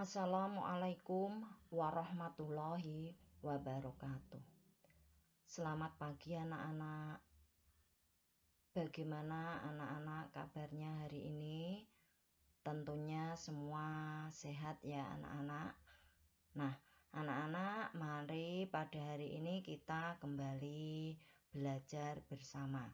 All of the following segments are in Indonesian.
Assalamualaikum warahmatullahi wabarakatuh. Selamat pagi anak-anak. Bagaimana anak-anak kabarnya hari ini? Tentunya semua sehat ya anak-anak. Nah, anak-anak, mari pada hari ini kita kembali belajar bersama.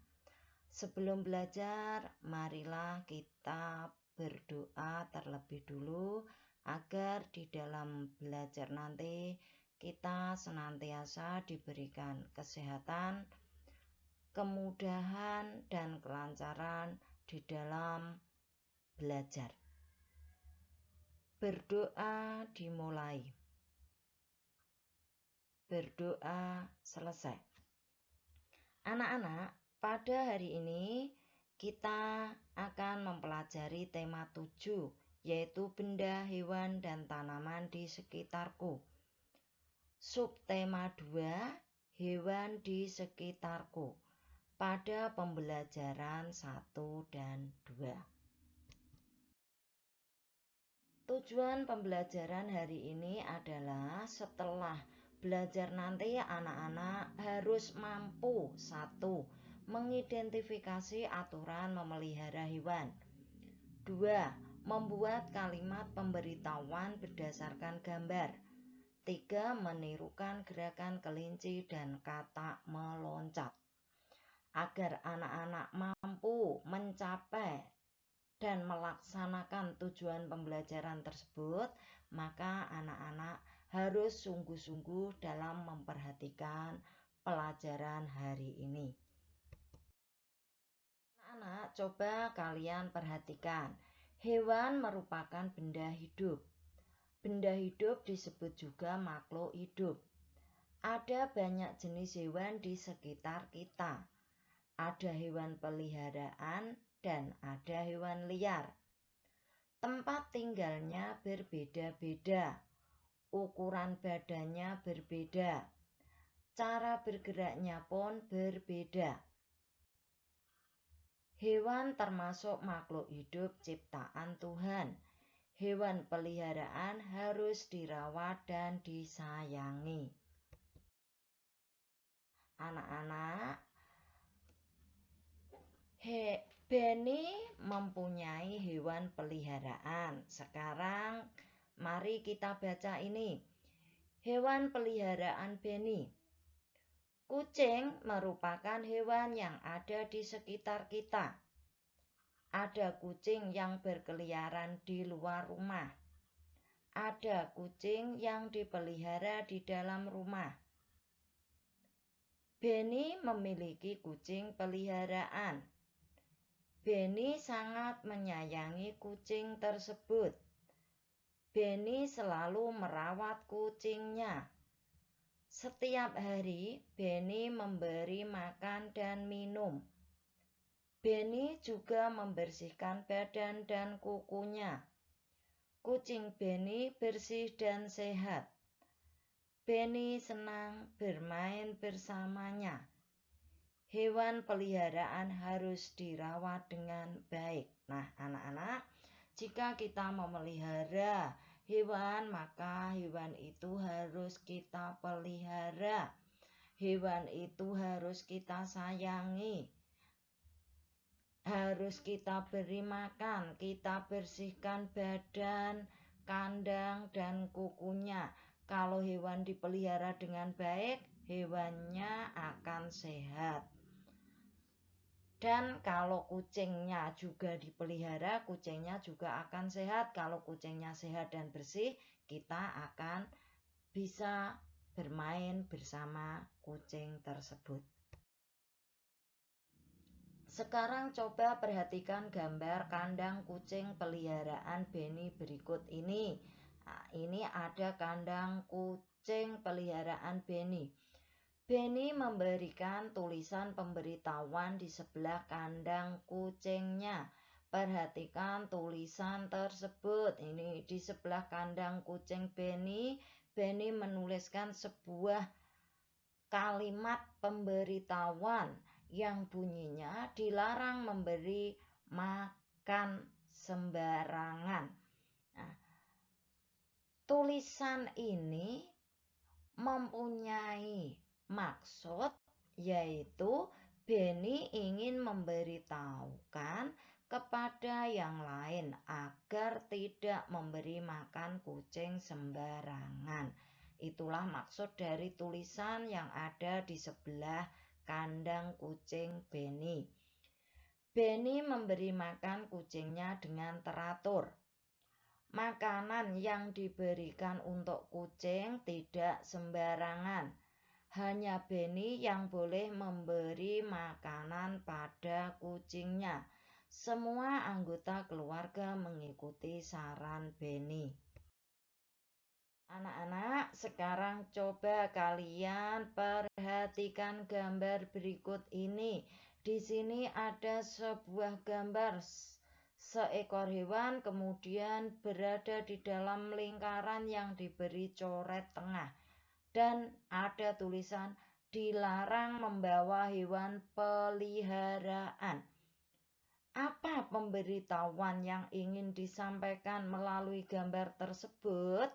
Sebelum belajar, marilah kita berdoa terlebih dulu agar di dalam belajar nanti kita senantiasa diberikan kesehatan, kemudahan, dan kelancaran di dalam belajar. Berdoa dimulai, berdoa selesai. Anak-anak, pada hari ini kita akan mempelajari tema 7, yaitu benda, hewan, dan tanaman di sekitarku. Subtema 2, hewan di sekitarku, pada pembelajaran 1 dan 2. Tujuan pembelajaran hari ini adalah setelah belajar nanti anak-anak harus mampu 1. Mengidentifikasi aturan memelihara hewan. 2. Membuat kalimat pemberitahuan berdasarkan gambar. 3. Menirukan gerakan kelinci dan kata meloncat. Agar anak-anak mampu mencapai dan melaksanakan tujuan pembelajaran tersebut, maka anak-anak harus sungguh-sungguh dalam memperhatikan pelajaran hari ini. Anak-anak, coba kalian perhatikan. Hewan merupakan benda hidup. Benda hidup disebut juga makhluk hidup. Ada banyak jenis hewan di sekitar kita. Ada hewan peliharaan dan ada hewan liar. Tempat tinggalnya berbeda-beda. Ukuran badannya berbeda. Cara bergeraknya pun berbeda. Hewan termasuk makhluk hidup ciptaan Tuhan. Hewan peliharaan harus dirawat dan disayangi. Anak-anak, Benny mempunyai hewan peliharaan. Sekarang mari kita baca ini. Hewan peliharaan Benny. Kucing merupakan hewan yang ada di sekitar kita. Ada kucing yang berkeliaran di luar rumah. Ada kucing yang dipelihara di dalam rumah. Benny memiliki kucing peliharaan. Benny sangat menyayangi kucing tersebut. Benny selalu merawat kucingnya. Setiap hari, Benny memberi makan dan minum. Benny juga membersihkan badan dan kukunya. Kucing Benny bersih dan sehat. Benny senang bermain bersamanya. Hewan peliharaan harus dirawat dengan baik. Nah, anak-anak, jika kita memelihara hewan, maka hewan itu harus kita pelihara. Hewan itu harus kita sayangi. Harus kita beri makan, kita bersihkan badan, kandang, dan kukunya. Kalau hewan dipelihara dengan baik, hewannya akan sehat. Dan kalau kucingnya juga dipelihara, kucingnya juga akan sehat. Kalau kucingnya sehat dan bersih, kita akan bisa bermain bersama kucing tersebut. Sekarang coba perhatikan gambar kandang kucing peliharaan Benny berikut ini. Nah, ini ada kandang kucing peliharaan Benny. Benny memberikan tulisan pemberitahuan di sebelah kandang kucingnya. Perhatikan tulisan tersebut. Ini di sebelah kandang kucing Benny. Benny menuliskan sebuah kalimat pemberitahuan yang bunyinya dilarang memberi makan sembarangan. Nah, Tulisan ini mempunyai maksud, yaitu Beni ingin memberitahukan kepada yang lain agar tidak memberi makan kucing sembarangan. Itulah maksud dari tulisan yang ada di sebelah kandang kucing Beni. Beni memberi makan kucingnya dengan teratur. Makanan yang diberikan untuk kucing tidak sembarangan. Hanya Beni yang boleh memberi makanan pada kucingnya. Semua anggota keluarga mengikuti saran Beni. Anak-anak, sekarang coba kalian perhatikan gambar berikut ini. Di sini ada sebuah gambar seekor hewan kemudian berada di dalam lingkaran yang diberi coret tengah. Dan ada tulisan dilarang membawa hewan peliharaan. Apa pemberitahuan yang ingin disampaikan melalui gambar tersebut?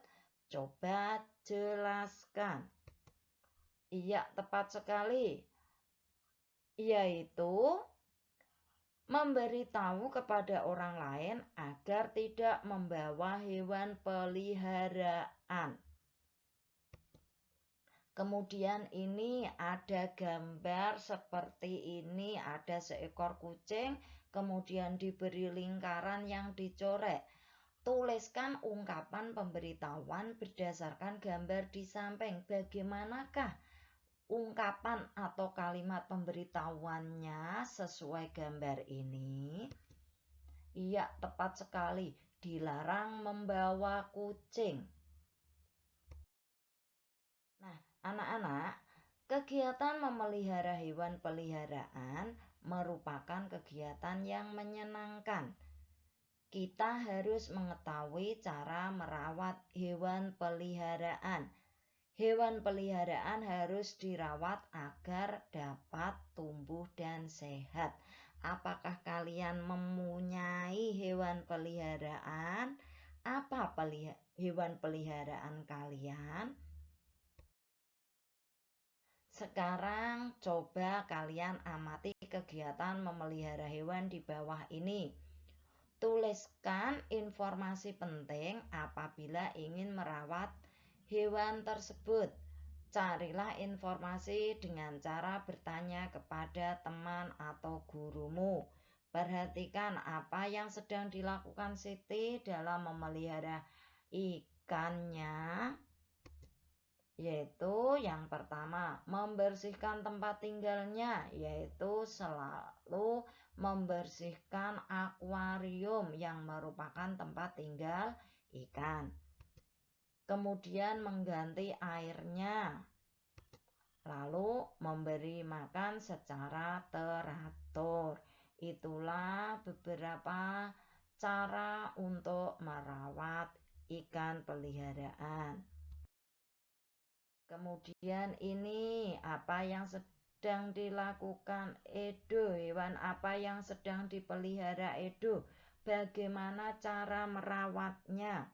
Coba jelaskan. Iya, tepat sekali. Yaitu memberitahu kepada orang lain agar tidak membawa hewan peliharaan. Kemudian ini ada gambar seperti ini, ada seekor kucing, kemudian diberi lingkaran yang dicoret. Tuliskan ungkapan pemberitahuan berdasarkan gambar di samping. Bagaimanakah ungkapan atau kalimat pemberitahuannya sesuai gambar ini? Iya, tepat sekali. Dilarang membawa kucing. Nah, anak-anak, kegiatan memelihara hewan peliharaan merupakan kegiatan yang menyenangkan. Kita harus mengetahui cara merawat hewan peliharaan. Hewan peliharaan harus dirawat agar dapat tumbuh dan sehat. Apakah kalian mempunyai hewan peliharaan? Apa hewan peliharaan kalian? Sekarang coba kalian amati kegiatan memelihara hewan di bawah ini. Tuliskan informasi penting apabila ingin merawat hewan tersebut. Carilah informasi dengan cara bertanya kepada teman atau gurumu. Perhatikan apa yang sedang dilakukan Siti dalam memelihara ikannya. Yaitu yang pertama, membersihkan tempat tinggalnya, yaitu selalu membersihkan akuarium yang merupakan tempat tinggal ikan. Kemudian mengganti airnya, lalu memberi makan secara teratur. Itulah beberapa cara untuk merawat ikan peliharaan. Kemudian ini apa yang sedang dilakukan Edo, hewan apa yang sedang dipelihara Edo, bagaimana cara merawatnya.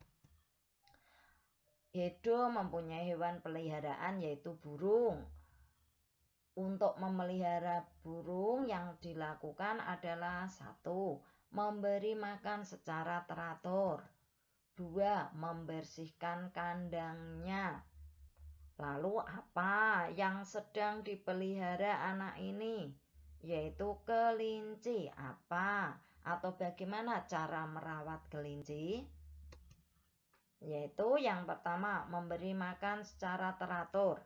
Edo mempunyai hewan peliharaan yaitu burung. Untuk memelihara burung yang dilakukan adalah 1. Memberi makan secara teratur. 2. Membersihkan kandangnya. Lalu apa yang sedang dipelihara anak ini? Yaitu kelinci. Apa atau bagaimana cara merawat kelinci? Yaitu yang pertama, memberi makan secara teratur.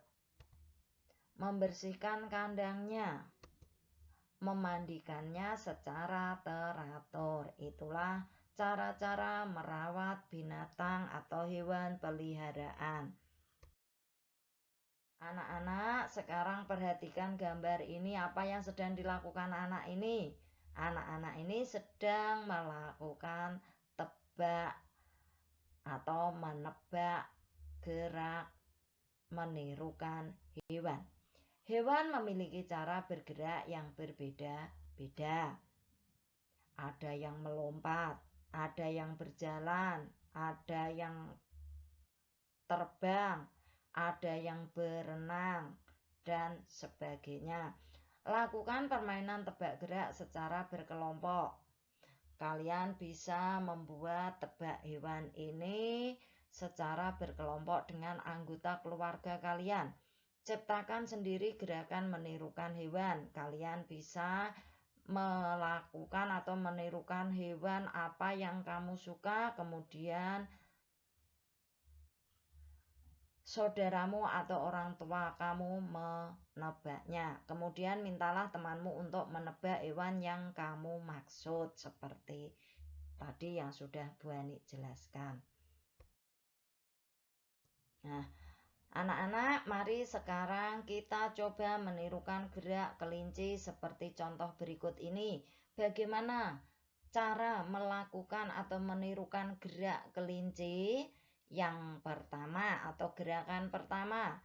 Membersihkan kandangnya. Memandikannya secara teratur. Itulah cara-cara merawat binatang atau hewan peliharaan. Anak-anak, sekarang perhatikan gambar ini. Apa yang sedang dilakukan anak ini? Anak-anak ini sedang melakukan tebak atau menebak gerak menirukan hewan. Hewan memiliki cara bergerak yang berbeda-beda. Ada yang melompat, ada yang berjalan, ada yang terbang, ada yang berenang, dan sebagainya. Lakukan permainan tebak gerak secara berkelompok. Kalian bisa membuat tebak hewan ini secara berkelompok dengan anggota keluarga kalian. Ciptakan sendiri gerakan menirukan hewan. Kalian bisa melakukan atau menirukan hewan apa yang kamu suka, kemudian saudaramu atau orang tua kamu menebaknya. Kemudian mintalah temanmu untuk menebak hewan yang kamu maksud, seperti tadi yang sudah Bu Ani jelaskan. Nah, anak-anak, mari sekarang kita coba menirukan gerak kelinci seperti contoh berikut ini. Bagaimana cara melakukan atau menirukan gerak kelinci? Yang pertama atau gerakan pertama.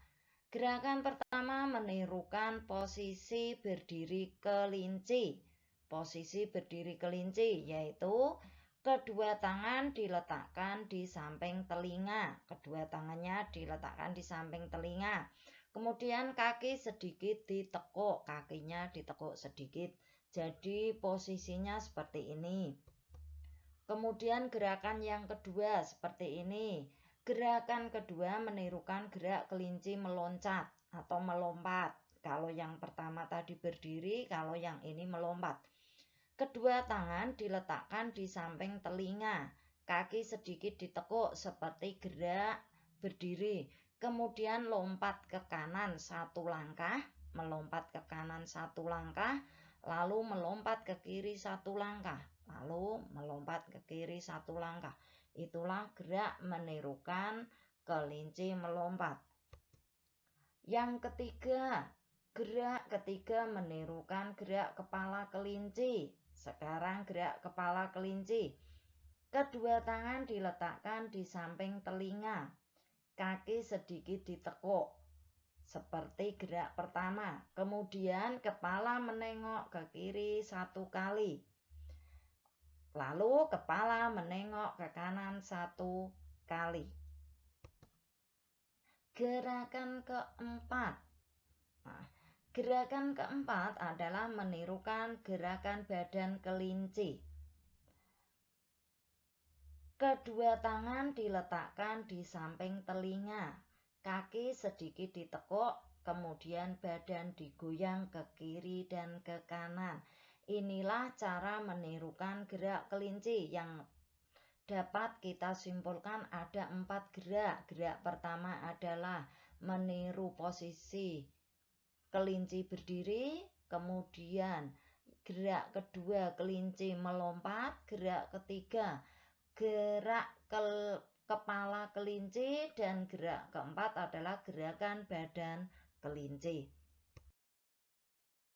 Gerakan pertama menirukan posisi berdiri kelinci. Posisi berdiri kelinci yaitu kedua tangan diletakkan di samping telinga. Kedua tangannya diletakkan di samping telinga. Kemudian kaki sedikit ditekuk, kakinya ditekuk sedikit. Jadi posisinya seperti ini. Kemudian gerakan yang kedua seperti ini. Gerakan kedua menirukan gerak kelinci meloncat atau melompat. Kalau yang pertama tadi berdiri, kalau yang ini melompat. Kedua tangan diletakkan di samping telinga. Kaki sedikit ditekuk seperti gerak berdiri. Kemudian lompat ke kanan satu langkah, melompat ke kanan satu langkah, lalu melompat ke kiri satu langkah, lalu melompat ke kiri satu langkah. Itulah gerak menirukan kelinci melompat. Yang ketiga, gerak ketiga menirukan gerak kepala kelinci. Sekarang gerak kepala kelinci. Kedua tangan diletakkan di samping telinga. Kaki sedikit ditekuk seperti gerak pertama. Kemudian kepala menengok ke kiri satu kali. Lalu kepala menengok ke kanan satu kali. Gerakan keempat. Nah, gerakan keempat adalah menirukan gerakan badan kelinci. Kedua tangan diletakkan di samping telinga. Kaki sedikit ditekuk, kemudian badan digoyang ke kiri dan ke kanan. Inilah cara menirukan gerak kelinci yang dapat kita simpulkan ada 4 gerak. Gerak pertama adalah meniru posisi kelinci berdiri, kemudian gerak kedua kelinci melompat, gerak ketiga gerak kepala kelinci, dan gerak keempat adalah gerakan badan kelinci.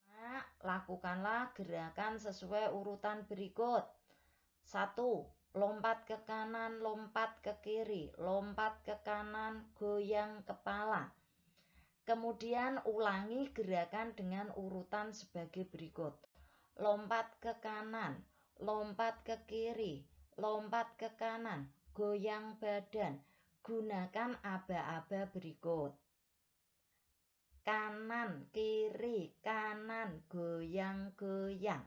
Nah, lakukanlah gerakan sesuai urutan berikut. 1. Lompat ke kanan, lompat ke kiri, lompat ke kanan, goyang kepala. Kemudian ulangi gerakan dengan urutan sebagai berikut. Lompat ke kanan, lompat ke kiri, lompat ke kanan, goyang badan. Gunakan aba-aba berikut. Kanan, kiri, kanan, goyang-goyang.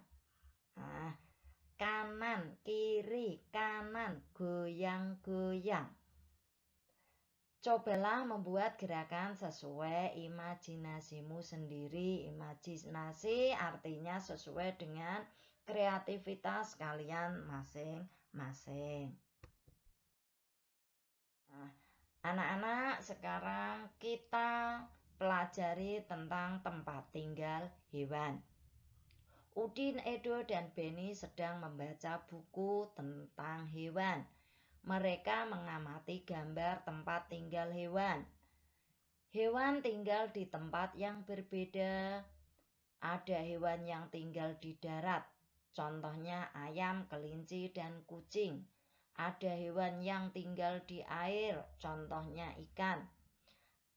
Nah, kanan, kiri, kanan, goyang-goyang. Cobalah membuat gerakan sesuai imajinasimu sendiri. Imajinasi artinya sesuai dengan kreativitas kalian masing-masing. Nah, anak-anak, sekarang kita pelajari tentang tempat tinggal hewan. Udin, Edo, dan Beni sedang membaca buku tentang hewan. Mereka mengamati gambar tempat tinggal hewan. Hewan tinggal di tempat yang berbeda. Ada hewan yang tinggal di darat, contohnya ayam, kelinci, dan kucing. Ada hewan yang tinggal di air, contohnya ikan.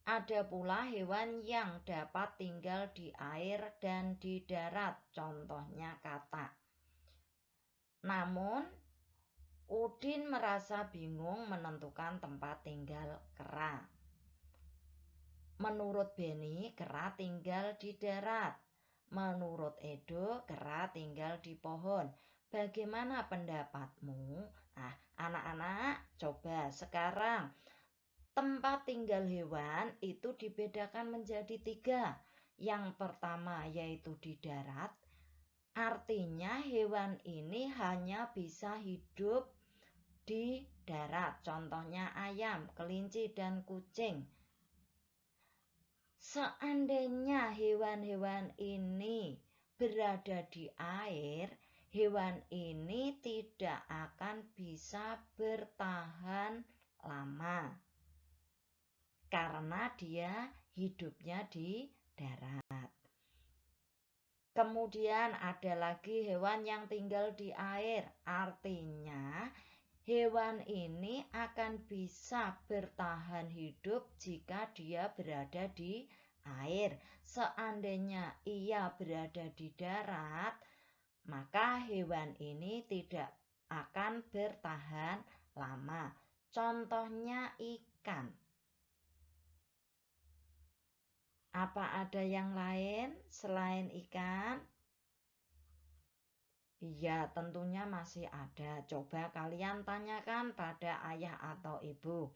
Ada pula hewan yang dapat tinggal di air dan di darat, contohnya katak. Namun, Udin merasa bingung menentukan tempat tinggal kera. Menurut Beni, kera tinggal di darat. Menurut Edo, kera tinggal di pohon. Bagaimana pendapatmu? Nah, anak-anak, coba sekarang tempat tinggal hewan itu dibedakan menjadi 3. Yang pertama yaitu di darat. Artinya hewan ini hanya bisa hidup di darat. Contohnya ayam, kelinci, dan kucing. Seandainya hewan-hewan ini berada di air, hewan ini tidak akan bisa bertahan lama karena dia hidupnya di darat. Kemudian ada lagi hewan yang tinggal di air, artinya hewan ini akan bisa bertahan hidup jika dia berada di air. Seandainya ia berada di darat, maka hewan ini tidak akan bertahan lama. Contohnya ikan. Apa ada yang lain selain ikan? Iya, tentunya masih ada. Coba kalian tanyakan pada ayah atau ibu.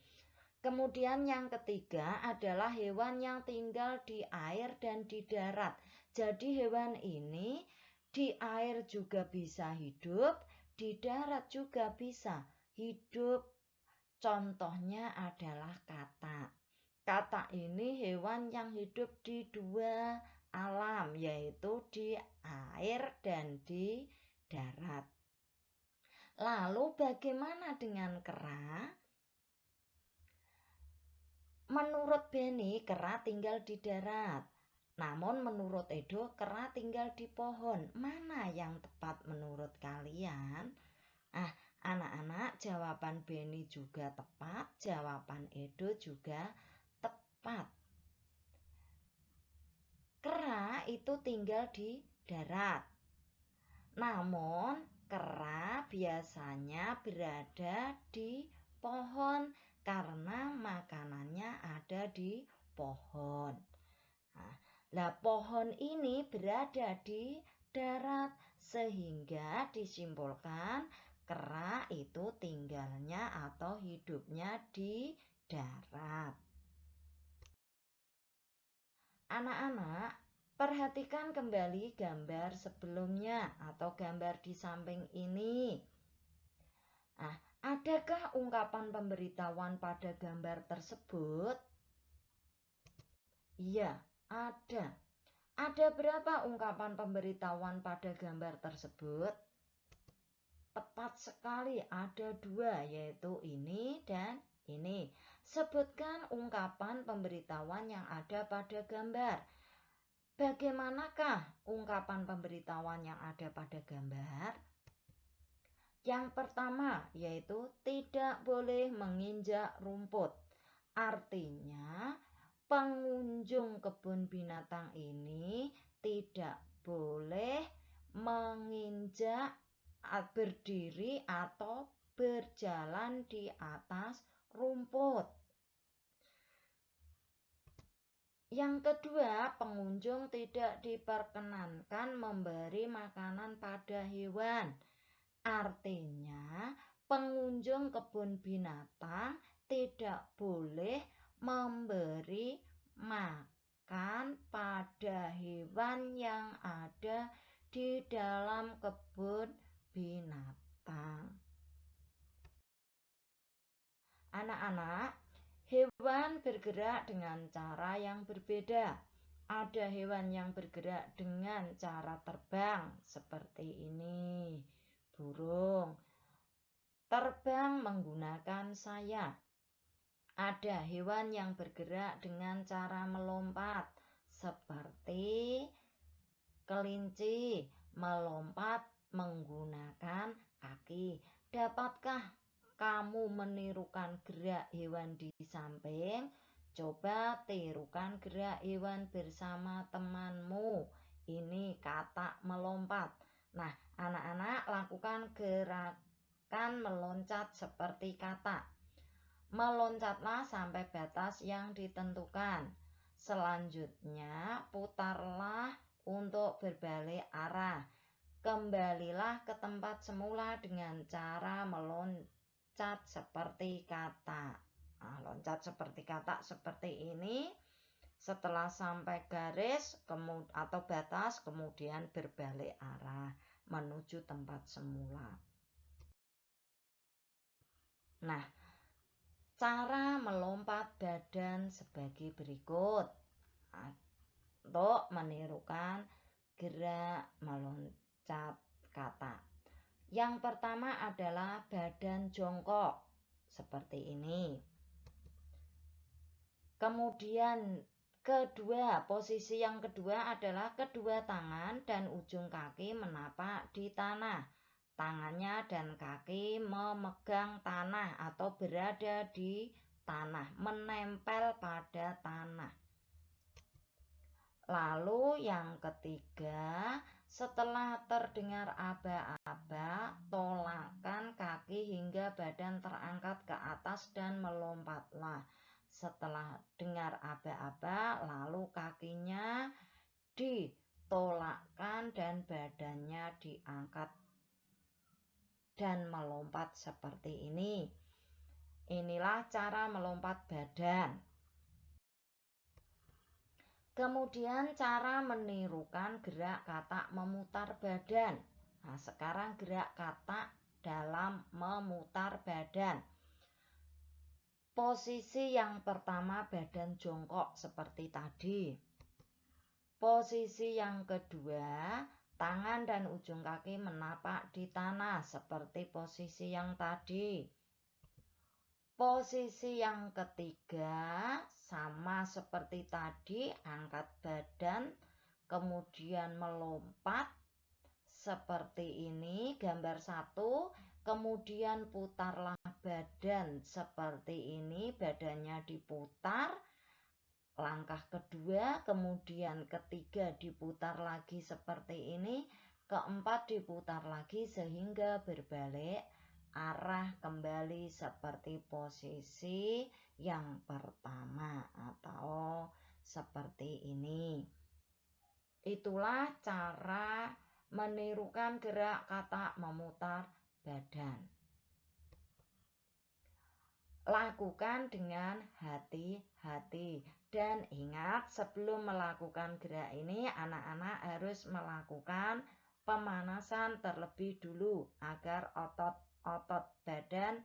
Kemudian yang ketiga adalah hewan yang tinggal di air dan di darat. Jadi hewan ini di air juga bisa hidup, di darat juga bisa hidup. Contohnya adalah katak. Katak ini hewan yang hidup di 2 alam, yaitu di air dan di darat. Lalu bagaimana dengan kera? Menurut Beni, kera tinggal di darat. Namun menurut Edo, kera tinggal di pohon. Mana yang tepat menurut kalian? Anak-anak, jawaban Beni juga tepat, jawaban Edo juga tepat. Kera itu tinggal di darat. Namun kera biasanya berada di pohon karena makanannya ada di pohon. Nah, pohon ini berada di darat sehingga disimpulkan kera itu tinggalnya atau hidupnya di darat. Anak-anak, perhatikan kembali gambar sebelumnya atau gambar di samping ini. Adakah ungkapan pemberitahuan pada gambar tersebut? Iya, ada. Ada berapa ungkapan pemberitahuan pada gambar tersebut? Tepat sekali, ada 2, yaitu ini dan ini. Sebutkan ungkapan pemberitahuan yang ada pada gambar. Bagaimanakah ungkapan pemberitahuan yang ada pada gambar? Yang pertama yaitu tidak boleh menginjak rumput. Artinya pengunjung kebun binatang ini tidak boleh menginjak, berdiri atau berjalan di atas rumput. Yang kedua, pengunjung tidak diperkenankan memberi makanan pada hewan. Artinya, pengunjung kebun binatang tidak boleh memberi makan pada hewan yang ada di dalam kebun binatang. Anak-anak, hewan bergerak dengan cara yang berbeda. Ada hewan yang bergerak dengan cara terbang seperti ini. Burung terbang menggunakan sayap. Ada hewan yang bergerak dengan cara melompat seperti kelinci melompat menggunakan kaki. Dapatkah kamu menirukan gerak hewan di samping? Coba tirukan gerak hewan bersama temanmu. Ini katak melompat. Nah, anak-anak lakukan gerak akan meloncat seperti kata. Meloncatlah sampai batas yang ditentukan. Selanjutnya, putarlah untuk berbalik arah. Kembalilah ke tempat semula dengan cara meloncat seperti kata. Nah, loncat seperti kata seperti ini. Setelah sampai garis atau batas, kemudian berbalik arah menuju tempat semula. Nah, cara melompat badan sebagai berikut. Untuk menirukan gerak meloncat kata. Yang pertama adalah badan jongkok, seperti ini. Kemudian posisi yang kedua adalah kedua tangan dan ujung kaki menapak di tanah. Tangannya dan kaki memegang tanah atau berada di tanah, menempel pada tanah. Lalu yang ketiga, setelah terdengar aba-aba, tolakkan kaki hingga badan terangkat ke atas dan melompatlah. Setelah dengar aba-aba, lalu kakinya ditolakkan dan badannya diangkat dan melompat seperti ini. Inilah cara melompat badan. Kemudian cara menirukan gerak kata memutar badan. Nah, sekarang gerak kata dalam memutar badan. Posisi yang pertama badan jongkok seperti tadi. Posisi yang kedua, tangan dan ujung kaki menapak di tanah seperti posisi yang tadi. Posisi yang ketiga sama seperti tadi, angkat badan, kemudian melompat seperti ini, gambar 1. Kemudian putarlah badan seperti ini, badannya diputar. Langkah kedua, kemudian ketiga diputar lagi seperti ini, keempat diputar lagi sehingga berbalik arah kembali seperti posisi yang pertama atau seperti ini. Itulah cara menirukan gerak kata memutar badan. Lakukan dengan hati-hati. Dan ingat, sebelum melakukan gerak ini, anak-anak harus melakukan pemanasan terlebih dulu agar otot-otot badan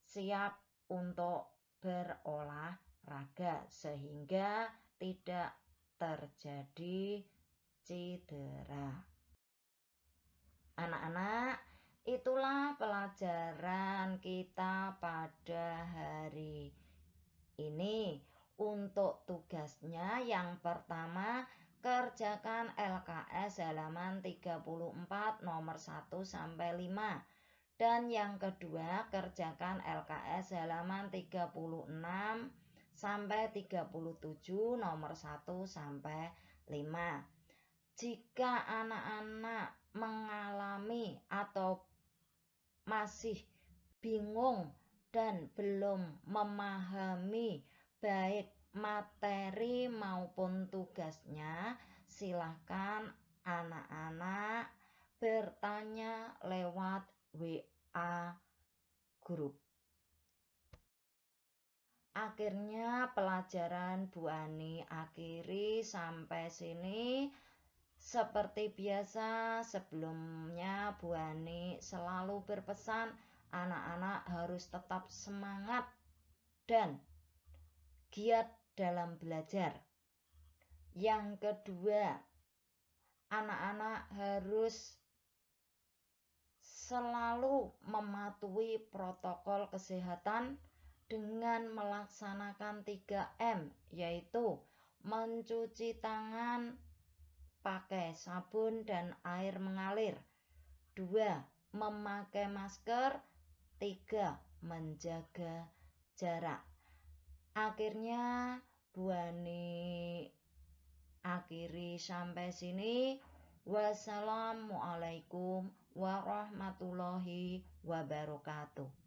siap untuk berolahraga sehingga tidak terjadi cedera. Anak-anak, itulah pelajaran kita pada hari ini. Untuk tugasnya yang pertama, kerjakan LKS halaman 34 nomor 1 sampai 5. Dan yang kedua, kerjakan LKS halaman 36 sampai 37 nomor 1 sampai 5. Jika anak-anak mengalami atau masih bingung dan belum memahami baik materi maupun tugasnya, silakan anak-anak bertanya lewat WA grup. Akhirnya pelajaran Bu Ani akhiri sampai sini. Seperti biasa, sebelumnya Bu Ani selalu berpesan anak-anak harus tetap semangat dan giat dalam belajar. Yang kedua, anak-anak harus selalu mematuhi protokol kesehatan dengan melaksanakan 3M, yaitu mencuci tangan pakai sabun dan air mengalir. 2. Memakai masker. 3. Menjaga jarak. Akhirnya Bu Ani akhiri sampai sini. Wassalamualaikum warahmatullahi wabarakatuh.